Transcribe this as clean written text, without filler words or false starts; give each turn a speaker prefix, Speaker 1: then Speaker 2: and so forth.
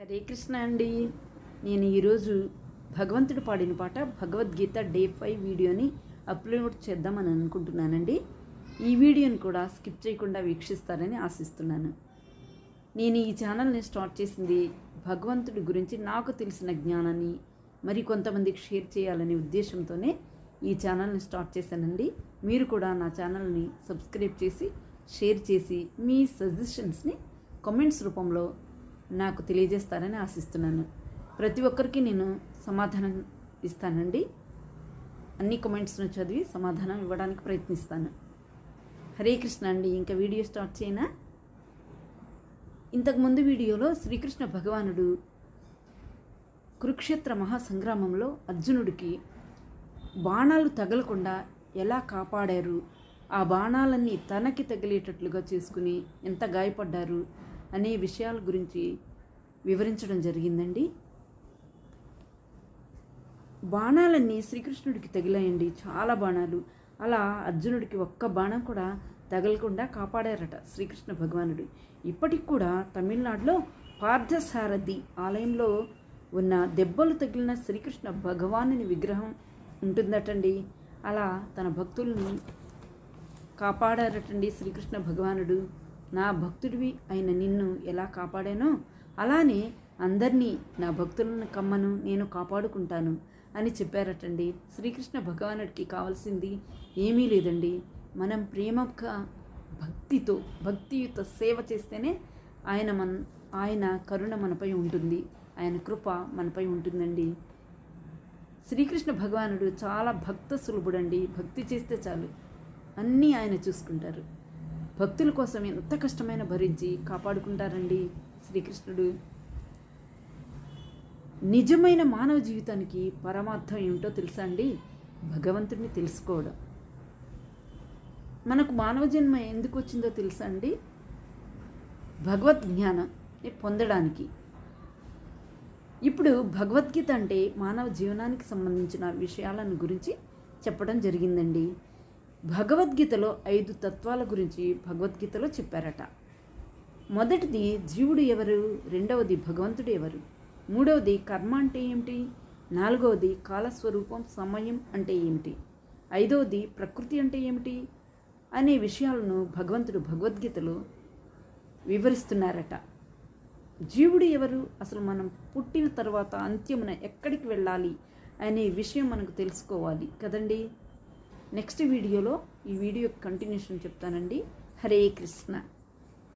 Speaker 1: హరే కృష్ణ అండి. నేను ఈరోజు భగవంతుడు పాడిన పాట భగవద్గీత డే 5 వీడియోని అప్లోడ్ చేద్దామని అనుకుంటున్నానండి. ఈ వీడియోని కూడా స్కిప్ చేయకుండా వీక్షిస్తారని ఆశిస్తున్నాను. నేను ఈ ఛానల్ని స్టార్ట్ చేసింది భగవంతుడి గురించి నాకు తెలిసిన జ్ఞానాన్ని మరి కొంతమందికి షేర్ చేయాలనే ఉద్దేశంతోనే ఈ ఛానల్ని స్టార్ట్ చేశానండి. మీరు కూడా నా ఛానల్ని సబ్స్క్రైబ్ చేసి షేర్ చేసి మీ సజెషన్స్ని కామెంట్స్ రూపంలో నాకు తెలియజేస్తారని ఆశిస్తున్నాను. ప్రతి ఒక్కరికి నేను సమాధానం ఇస్తానండి. అన్ని కామెంట్స్ను చదివి సమాధానం ఇవ్వడానికి ప్రయత్నిస్తాను. హరే కృష్ణ అండి. ఇంకా వీడియో స్టార్ట్ చేయనా? ఇంతకుముందు వీడియోలో శ్రీకృష్ణ భగవానుడు కురుక్షేత్ర మహాసంగ్రామంలో అర్జునుడికి బాణాలు తగలకుండా ఎలా కాపాడారు, ఆ బాణాలన్నీ తనకి తగిలేటట్లుగా చేసుకుని ఎంత గాయపడ్డారు అనే విషయాల గురించి వివరించడం జరిగిందండి. బాణాలన్నీ శ్రీకృష్ణుడికి తగిలాయండి, చాలా బాణాలు. అలా అర్జునుడికి ఒక్క బాణం కూడా తగలకుండా కాపాడారట శ్రీకృష్ణ భగవానుడు. ఇప్పటికి కూడా తమిళనాడులో పార్థసారథి ఆలయంలో ఉన్న దెబ్బలు తగిలిన శ్రీకృష్ణ భగవానుని విగ్రహం ఉంటుందటండి. అలా తన భక్తుల్ని కాపాడారటండి శ్రీకృష్ణ భగవానుడు. నా భక్తుడివి అయిన నిన్ను ఎలా కాపాడానో అలానే అందరినీ, నా భక్తులను కమ్మను నేను కాపాడుకుంటాను అని చెప్పారటండి. శ్రీకృష్ణ భగవానుడికి కావాల్సింది ఏమీ లేదండి. మనం ప్రేమగా భక్తియుత సేవ చేస్తేనే ఆయన కరుణ మనపై ఉంటుంది, ఆయన కృప మనపై ఉంటుందండి. శ్రీకృష్ణ భగవానుడు చాలా భక్త సులభుడండి. భక్తి చేస్తే చాలు అన్నీ ఆయన చూసుకుంటారు. భక్తుల కోసం ఎంత కష్టమైన భరించి కాపాడుకుంటారండి శ్రీకృష్ణుడు. నిజమైన మానవ జీవితానికి పరమార్థం ఏమిటో తెలుసా అండి? భగవంతుడిని తెలుసుకోవడం. మనకు మానవ జన్మ ఎందుకు వచ్చిందో తెలుసా అండి? భగవద్ జ్ఞానం పొందడానికి. ఇప్పుడు భగవద్గీత అంటే మానవ జీవనానికి సంబంధించిన విషయాలను గురించి చెప్పడం జరిగిందండి. భగవద్గీతలో 5 తత్వాల గురించి భగవద్గీతలో చెప్పారట. మొదటిది జీవుడు ఎవరు, రెండవది భగవంతుడు ఎవరు, మూడవది కర్మ అంటే ఏమిటి, నాలుగవది కాలస్వరూపం సమయం అంటే ఏమిటి, ఐదవది ప్రకృతి అంటే ఏమిటి అనే విషయాలను భగవంతుడు భగవద్గీతలో వివరిస్తున్నారట. జీవుడు ఎవరు, అసలు మనం పుట్టిన తర్వాత అంత్యమున ఎక్కడికి వెళ్ళాలి అనే విషయం మనకు తెలుసుకోవాలి కదండి. నెక్స్ట్ వీడియోలో ఈ వీడియో కంటిన్యూషన్ చెప్తానండి. హరే కృష్ణ.